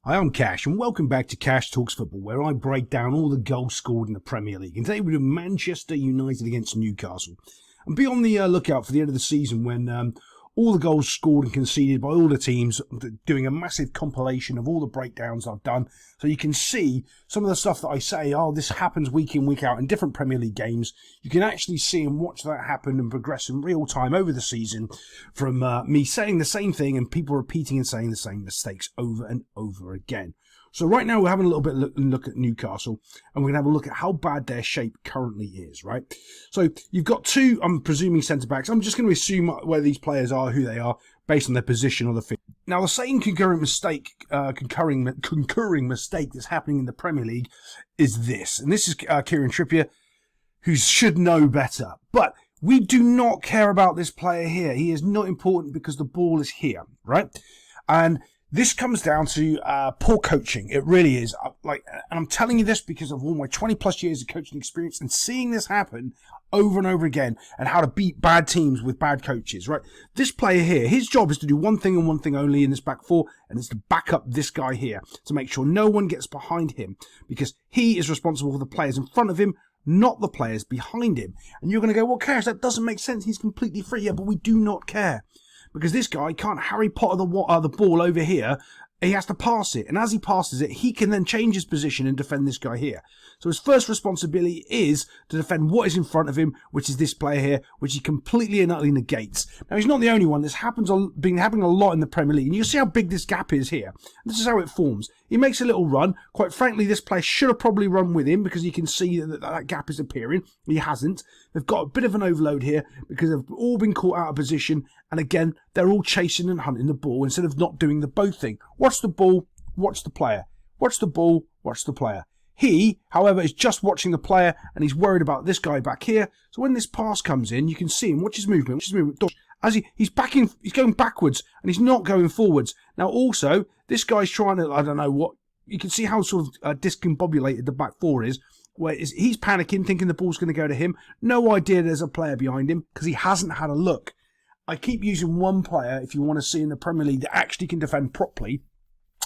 Hi, I'm Cash, and welcome back to Cash Talks Football, where I break down all the goals scored in the Premier League. And today we're doing Manchester United against Newcastle. And be on the lookout for the end of the season when all the goals scored and conceded by all the teams, doing a massive compilation of all the breakdowns I've done. So you can see some of the stuff that I say, this happens week in, week out in different Premier League games. You can actually see and watch that happen and progress in real time over the season from me saying the same thing and people repeating and saying the same mistakes over and over again. So right now we're having a little bit look at Newcastle, and we're going to have a look at how bad their shape currently is, right? So you've got two, I'm presuming, centre-backs. I'm just going to assume where these players are, who they are, based on their position or the field. Now, the same concurring mistake that's happening in the Premier League is this. And this is Kieran Trippier, who should know better. But we do not care about this player here. He is not important because the ball is here, right? And this comes down to poor coaching. It really is. And I'm telling you this because of all my 20 plus years of coaching experience and seeing this happen over and over again, and how to beat bad teams with bad coaches, right? This player here, his job is to do one thing and one thing only in this back four, and it's to back up this guy here to make sure no one gets behind him, because he is responsible for the players in front of him, not the players behind him. And you're going to go, well, Cash, that doesn't make sense. He's completely free. Yeah, but we do not care. Because this guy can't Harry Potter the ball over here. He has to pass it. And as he passes it, he can then change his position and defend this guy here. So his first responsibility is to defend what is in front of him, which is this player here, which he completely and utterly negates. Now, he's not the only one. This been happening a lot in the Premier League. And you'll see how big this gap is here. This is how it forms. He makes a little run. Quite frankly, this player should have probably run with him because you can see that gap is appearing. He hasn't. They've got a bit of an overload here because they've all been caught out of position. And again, they're all chasing and hunting the ball instead of not doing the both thing. Watch the ball, watch the player. Watch the ball, watch the player. He, however, is just watching the player and he's worried about this guy back here. So when this pass comes in, you can see him. Watch his movement. As he's going backwards and he's not going forwards. Now also, this guy's trying to, I don't know what, you can see how sort of discombobulated the back four is. Where he's panicking, thinking the ball's going to go to him. No idea there's a player behind him because he hasn't had a look. I keep using one player, if you want to see in the Premier League, that actually can defend properly,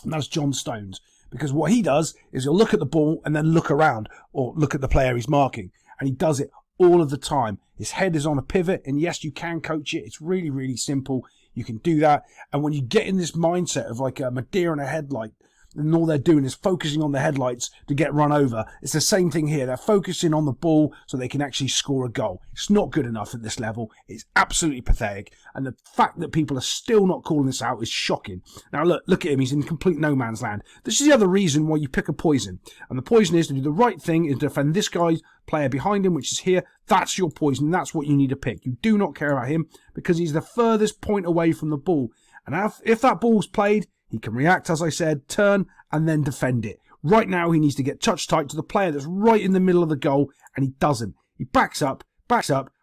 and that's John Stones. Because what he does is he'll look at the ball and then look around, or look at the player he's marking. And he does it all of the time. His head is on a pivot, and yes, you can coach it. It's really, really simple. You can do that. And when you get in this mindset of like a deer in a headlight, and all they're doing is focusing on the headlights to get run over. It's the same thing here. They're focusing on the ball so they can actually score a goal. It's not good enough at this level. It's absolutely pathetic. And the fact that people are still not calling this out is shocking. Now look at him. He's in complete no man's land. This is the other reason why you pick a poison. And the poison is to do the right thing, is to defend this guy's player behind him, which is here. That's your poison. That's what you need to pick. You do not care about him because he's the furthest point away from the ball. And if that ball's played, he can react, as I said, turn, and then defend it. Right now, he needs to get touch tight to the player that's right in the middle of the goal, and he doesn't. He backs up.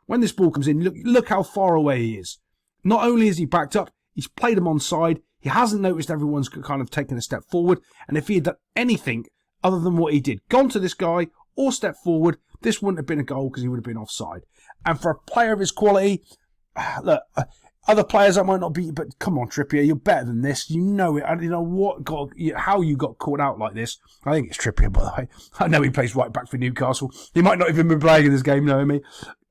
When this ball comes in, look how far away he is. Not only is he backed up, he's played him onside. He hasn't noticed everyone's kind of taken a step forward, and if he had done anything other than what he did, gone to this guy or stepped forward, this wouldn't have been a goal because he would have been offside. And for a player of his quality, look... Other players I might not be, but come on, Trippier, you're better than this. You know it. I don't know how you got caught out like this. I think it's Trippier, by the way. I know he plays right back for Newcastle. He might not even be playing in this game, knowing me.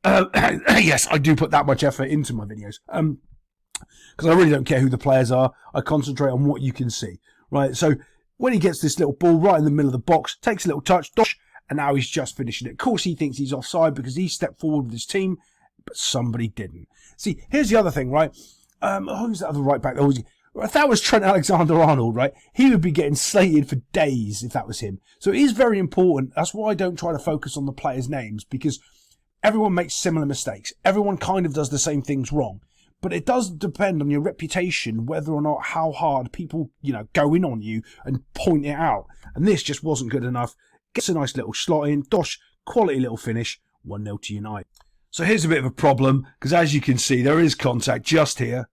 Yes, I do put that much effort into my videos. Because I really don't care who the players are. I concentrate on what you can see. Right, so when he gets this little ball right in the middle of the box, takes a little touch, and now he's just finishing it. Of course, he thinks he's offside because he stepped forward with his team, but somebody didn't. See, here's the other thing, right? Who's the other right back? If that was Trent Alexander-Arnold, right, he would be getting slated for days if that was him. So it is very important. That's why I don't try to focus on the players' names, because everyone makes similar mistakes. Everyone kind of does the same things wrong. But it does depend on your reputation, whether or not how hard people, go in on you and point it out. And this just wasn't good enough. Gets a nice little slot in. Quality little finish. 1-0 to United. So here's a bit of a problem, because as you can see, there is contact just here.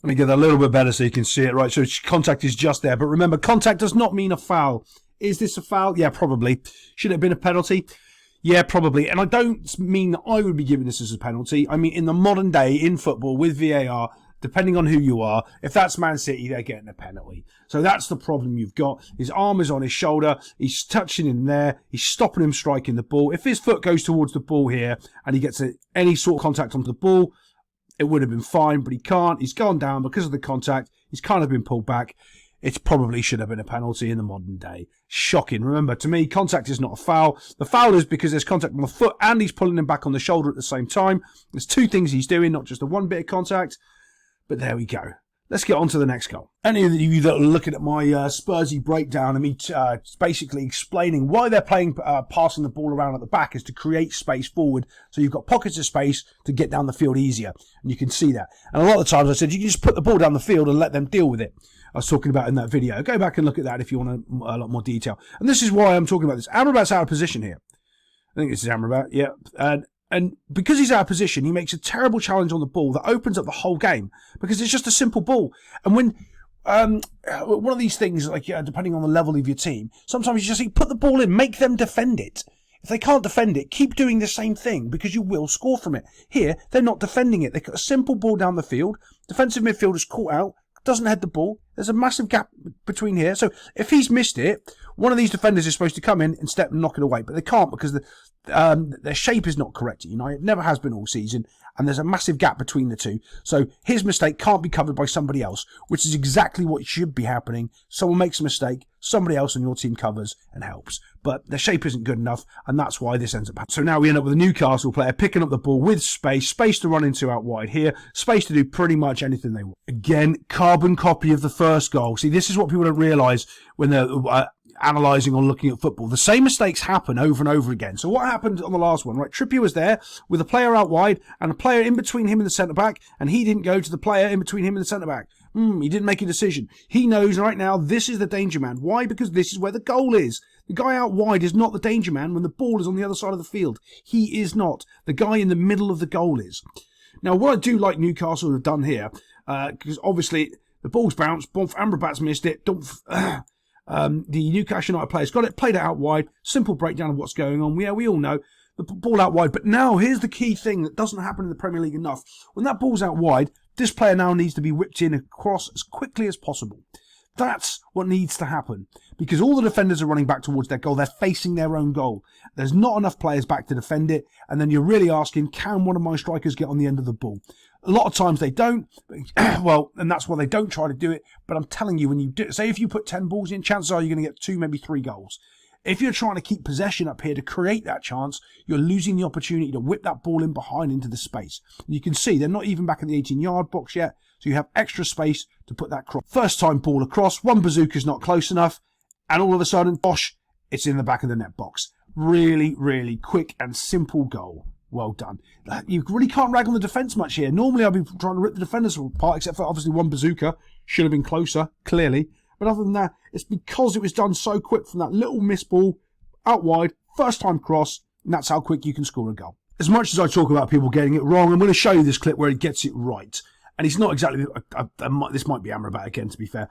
Let me get that a little bit better so you can see it. Right, so contact is just there. But remember, contact does not mean a foul. Is this a foul? Yeah, probably. Should it have been a penalty? Yeah, probably. And I don't mean that I would be giving this as a penalty. I mean, in the modern day, in football, with VAR, depending on who you are, if that's Man City, they're getting a penalty. So that's the problem you've got. His arm is on his shoulder. He's touching him there. He's stopping him striking the ball. If his foot goes towards the ball here and he gets any sort of contact onto the ball, it would have been fine, but he can't. He's gone down because of the contact. He's kind of been pulled back. It probably should have been a penalty in the modern day. Shocking. Remember, to me, contact is not a foul. The foul is because there's contact on the foot and he's pulling him back on the shoulder at the same time. There's two things he's doing, not just the one bit of contact. But there we go. Let's get on to the next goal. Any of you that are looking at my Spursy breakdown and me basically explaining why they're playing passing the ball around at the back is to create space forward, so you've got pockets of space to get down the field easier. And you can see that. And a lot of times I said you can just put the ball down the field and let them deal with it. I was talking about in that video. Go back and look at that if you want a lot more detail. And this is why I'm talking about this. Amrabat's out of position here. I think this is Amrabat, yeah. And because he's out of position, he makes a terrible challenge on the ball that opens up the whole game because it's just a simple ball. And when one of these things, like depending on the level of your team, sometimes you just put the ball in, make them defend it. If they can't defend it, keep doing the same thing because you will score from it. Here, they're not defending it. They've got a simple ball down the field. Defensive midfielder's caught out, doesn't head the ball. There's a massive gap between here. So if he's missed it, one of these defenders is supposed to come in and step and knock it away. But they can't because their shape is not correct at United. Never has been all season. And there's a massive gap between the two. So his mistake can't be covered by somebody else, which is exactly what should be happening. Someone makes a mistake, somebody else on your team covers and helps. But their shape isn't good enough, and that's why this ends up happening. So now we end up with a Newcastle player picking up the ball with space to run into out wide here, space to do pretty much anything they want. Again, carbon copy of the first goal. See, this is what people don't realise when they're analysing or looking at football. The same mistakes happen over and over again. So what happened on the last one, right? Trippier was there with a player out wide and a player in between him and the centre-back, and he didn't go to the player in between him and the centre-back. He didn't make a decision. He knows right now this is the danger man. Why? Because this is where the goal is. The guy out wide is not the danger man when the ball is on the other side of the field. He is not. The guy in the middle of the goal is. Now, what I do like Newcastle have done here, because obviously the ball's bounced, Amrabat's missed it, the Newcastle United players got it, played it out wide, simple breakdown of what's going on. Yeah, we all know the ball out wide, but now here's the key thing that doesn't happen in the Premier League enough. When that ball's out wide, this player now needs to be whipped in across as quickly as possible. That's what needs to happen because all the defenders are running back towards their goal. They're facing their own goal. There's not enough players back to defend it. And then you're really asking, can one of my strikers get on the end of the ball? A lot of times they don't. Well, and that's why they don't try to do it. But I'm telling you, when you do, say if you put 10 balls in, chances are you're going to get 2, maybe 3 goals. If you're trying to keep possession up here to create that chance, you're losing the opportunity to whip that ball in behind into the space. And you can see they're not even back in the 18-yard box yet, so you have extra space to put that cross. First time ball across, one bazooka's not close enough, and all of a sudden, bosh, it's in the back of the net box. Really, really quick and simple goal. Well done. You really can't rag on the defence much here. Normally I'd be trying to rip the defenders apart, except for obviously one bazooka. Should have been closer, clearly. But other than that, it's because it was done so quick from that little miss ball out wide, first time cross, and that's how quick you can score a goal. As much as I talk about people getting it wrong, I'm going to show you this clip where he gets it right. And he's not exactly, this might be Amrabat again, to be fair.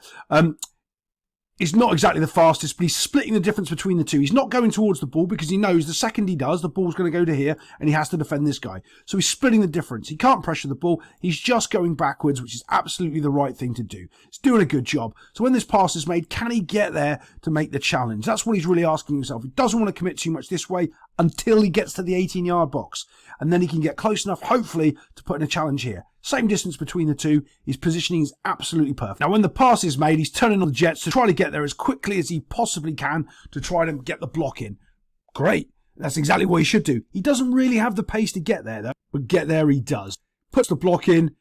He's not exactly the fastest, but he's splitting the difference between the two. He's not going towards the ball because he knows the second he does, the ball's going to go to here and he has to defend this guy. So he's splitting the difference. He can't pressure the ball. He's just going backwards, which is absolutely the right thing to do. He's doing a good job. So when this pass is made, can he get there to make the challenge? That's what he's really asking himself. He doesn't want to commit too much this way until he gets to the 18-yard box. And then he can get close enough, hopefully, to put in a challenge here. Same distance between the two. His positioning is absolutely perfect. Now, when the pass is made, he's turning on the jets to try to get there as quickly as he possibly can to try to get the block in. Great. That's exactly what he should do. He doesn't really have the pace to get there, though. But get there he does. Puts the block in,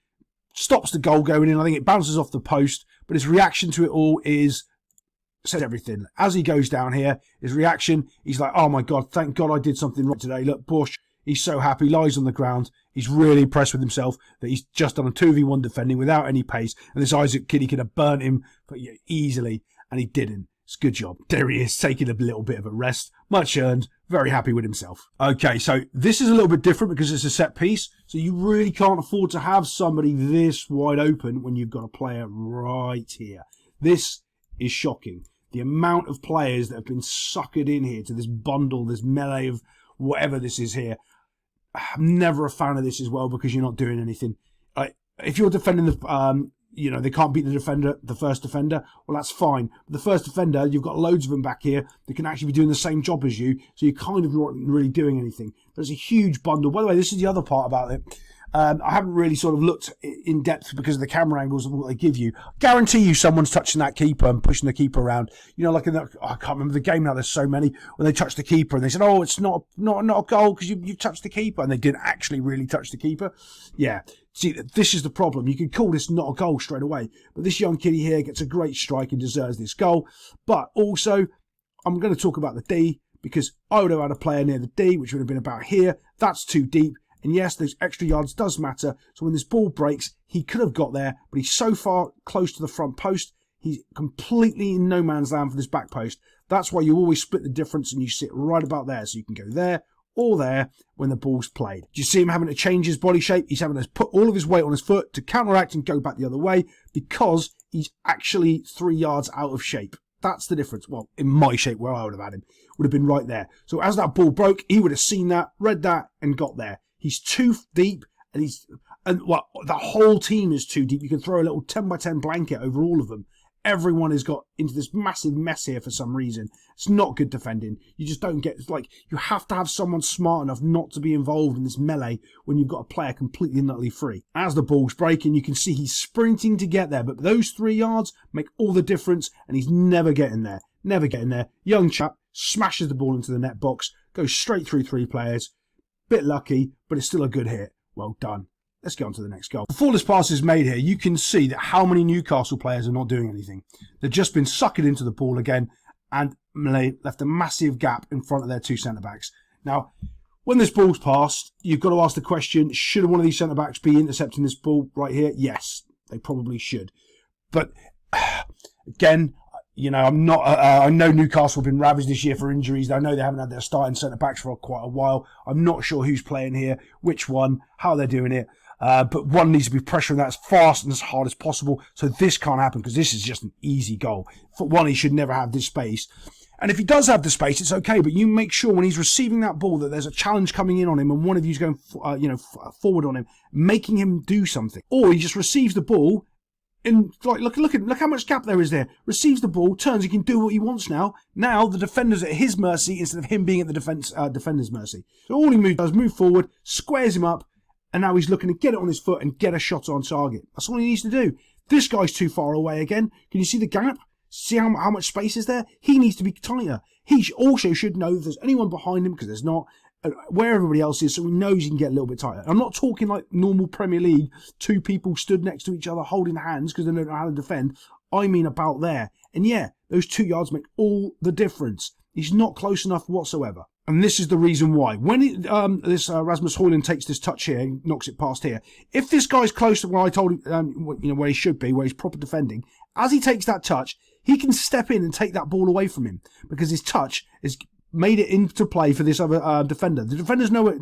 stops the goal going in. I think it bounces off the post. But his reaction to it all says everything. As he goes down here, his reaction, he's like, oh my God, thank God I did something right today. Look, Bush, he's so happy, lies on the ground. He's really impressed with himself that he's just done a 2v1 defending without any pace. And this Isaac kid, he could have burnt him easily, and he didn't. It's a good job. There he is, taking a little bit of a rest. Much earned. Very happy with himself. Okay, so this is a little bit different because it's a set piece. So you really can't afford to have somebody this wide open when you've got a player right here. This is shocking. The amount of players that have been suckered in here to this bundle, this melee of whatever this is here. I'm never a fan of this as well because you're not doing anything. if you're defending the, they can't beat the first defender, well, that's fine. But the first defender, you've got loads of them back here that can actually be doing the same job as you, so you're kind of not really doing anything. There's a huge bundle. By the way, this is the other part about it. I haven't really sort of looked in depth because of the camera angles and what they give you. Guarantee you someone's touching that keeper and pushing the keeper around. Like in I can't remember the game now, there's so many, when they touch the keeper and they said, oh, it's not a goal because you touched the keeper, and they didn't actually really touch the keeper. Yeah. See, this is the problem. You can call this not a goal straight away, but this young kiddie here gets a great strike and deserves this goal. But also, I'm going to talk about the D, because I would have had a player near the D, which would have been about here. That's too deep. And yes, those extra yards does matter. So when this ball breaks, he could have got there, but he's so far close to the front post, he's completely in no man's land for this back post. That's why you always split the difference and you sit right about there. So you can go there or there when the ball's played. Do you see him having to change his body shape? He's having to put all of his weight on his foot to counteract and go back the other way because he's actually 3 yards out of shape. That's the difference. Well, in my shape, where I would have had him, would have been right there. So as that ball broke, he would have seen that, read that, and got there. He's too deep, and the whole team is too deep. You can throw a little 10 by 10 blanket over all of them. Everyone has got into this massive mess here for some reason. It's not good defending. You just don't get, you have to have someone smart enough not to be involved in this melee when you've got a player completely and utterly free. As the ball's breaking, you can see he's sprinting to get there, but those 3 yards make all the difference, and he's never getting there. Never getting there. Young chap smashes the ball into the net box, goes straight through 3 players. Bit lucky, but it's still a good hit. Well done. Let's get on to the next goal. Before this pass is made here, you can see that how many Newcastle players are not doing anything. They've just been sucking into the ball again, and Malay left a massive gap in front of their 2 centre-backs. Now, when this ball's passed, you've got to ask the question, should one of these centre-backs be intercepting this ball right here? Yes, they probably should. But, again, I'm not. I know Newcastle have been ravaged this year for injuries. I know they haven't had their starting centre-backs for quite a while. I'm not sure who's playing here, which one, how they're doing it. But one needs to be pressuring that as fast and as hard as possible. So this can't happen because this is just an easy goal. For one, he should never have this space. And if he does have the space, it's okay. But you make sure when he's receiving that ball that there's a challenge coming in on him and one of you's going, forward on him, making him do something. Or he just receives the ball. And look how much gap there is there. Receives the ball, turns, he can do what he wants now. Now the defender's at his mercy instead of him being at the defender's mercy. So all he does move forward, squares him up, and now he's looking to get it on his foot and get a shot on target. That's all he needs to do. This guy's too far away again. Can you see the gap? See how much space is there? He needs to be tighter. He also should know if there's anyone behind him, because there's not, where everybody else is, so he knows he can get a little bit tighter. I'm not talking like normal Premier League, 2 people stood next to each other holding hands because they don't know how to defend. I mean about there. And yeah, those 2 yards make all the difference. He's not close enough whatsoever. And this is the reason why. When Rasmus Højlund takes this touch here and knocks it past here, if this guy's close to where I told him, where he should be, where he's proper defending, as he takes that touch, he can step in and take that ball away from him because his touch is made it into play for this other defender. The defender's nowhere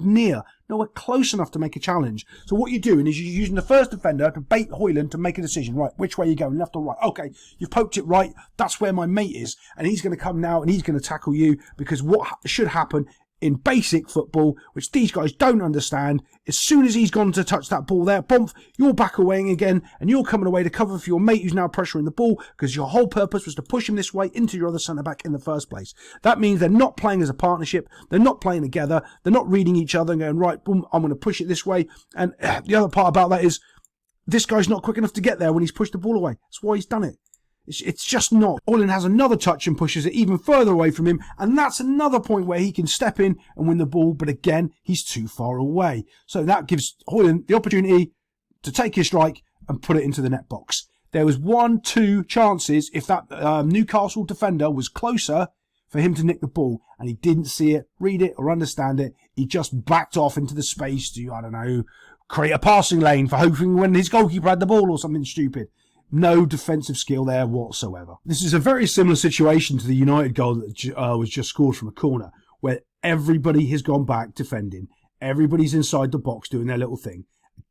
close enough to make a challenge. So what you're doing is you're using the first defender to bait Højlund to make a decision. Right, which way are you going, left or right? Okay, you've poked it right. That's where my mate is. And he's going to come now and he's going to tackle you, because what should happen in basic football, which these guys don't understand, as soon as he's gone to touch that ball there, bump, you're back away again, and you're coming away to cover for your mate who's now pressuring the ball, because your whole purpose was to push him this way into your other centre-back in the first place. That means they're not playing as a partnership, they're not playing together, they're not reading each other and going, right, boom, I'm going to push it this way. And the other part about that is, this guy's not quick enough to get there when he's pushed the ball away. That's why he's done it. It's just not. Højlund has another touch and pushes it even further away from him, and that's another point where he can step in and win the ball, but again, he's too far away. So that gives Højlund the opportunity to take his strike and put it into the net box. There was 1-2 chances if that Newcastle defender was closer for him to nick the ball, and he didn't see it, read it, or understand it. He just backed off into the space to, create a passing lane for hoping when his goalkeeper had the ball or something stupid. No defensive skill there whatsoever. This is a very similar situation to the United goal that was just scored from a corner, where everybody has gone back defending. Everybody's inside the box doing their little thing.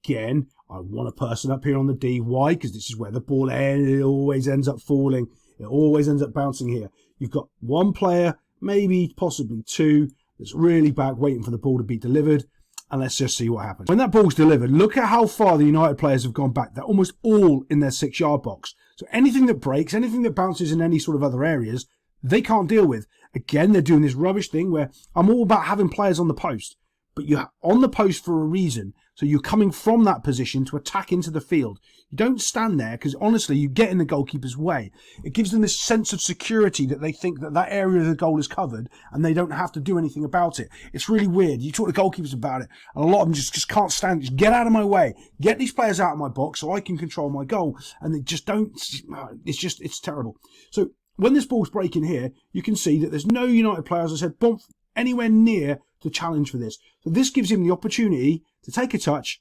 Again, I want a person up here on the D. Why? Because this is where the ball always ends up falling. It always ends up bouncing here. You've got one player, maybe possibly 2, that's really back waiting for the ball to be delivered. And let's just see what happens. When that ball's delivered, look at how far the United players have gone back. They're almost all in their 6-yard box. So anything that breaks, anything that bounces in any sort of other areas, they can't deal with. Again, they're doing this rubbish thing where I'm all about having players on the post. But you're on the post for a reason. So you're coming from that position to attack into the field. You don't stand there because, honestly, you get in the goalkeeper's way. It gives them this sense of security that they think that that area of the goal is covered and they don't have to do anything about it. It's really weird. You talk to goalkeepers about it, and a lot of them just can't stand it. Just get out of my way. Get these players out of my box so I can control my goal. And they just don't. It's terrible. So when this ball's breaking here, you can see that there's no United player, as I said, anywhere near to challenge for this. So this gives him the opportunity to take a touch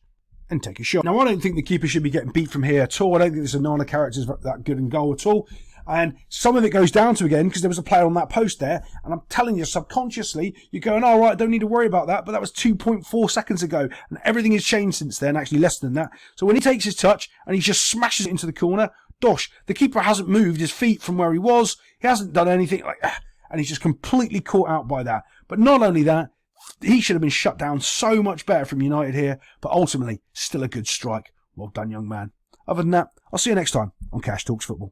and take a shot. Now, I don't think the keeper should be getting beat from here at all. I don't think this Onana character is that good in goal at all. And some of it goes down to, again, because there was a player on that post there. And I'm telling you, subconsciously, you're going, all right, I don't need to worry about that. But that was 2.4 seconds ago. And everything has changed since then, actually less than that. So when he takes his touch and he just smashes it into the corner, dosh, the keeper hasn't moved his feet from where he was. He hasn't done anything like that. And he's just completely caught out by that. But not only that, he should have been shut down so much better from United here, but ultimately, still a good strike. Well done, young man. Other than that, I'll see you next time on Cash Talks Football.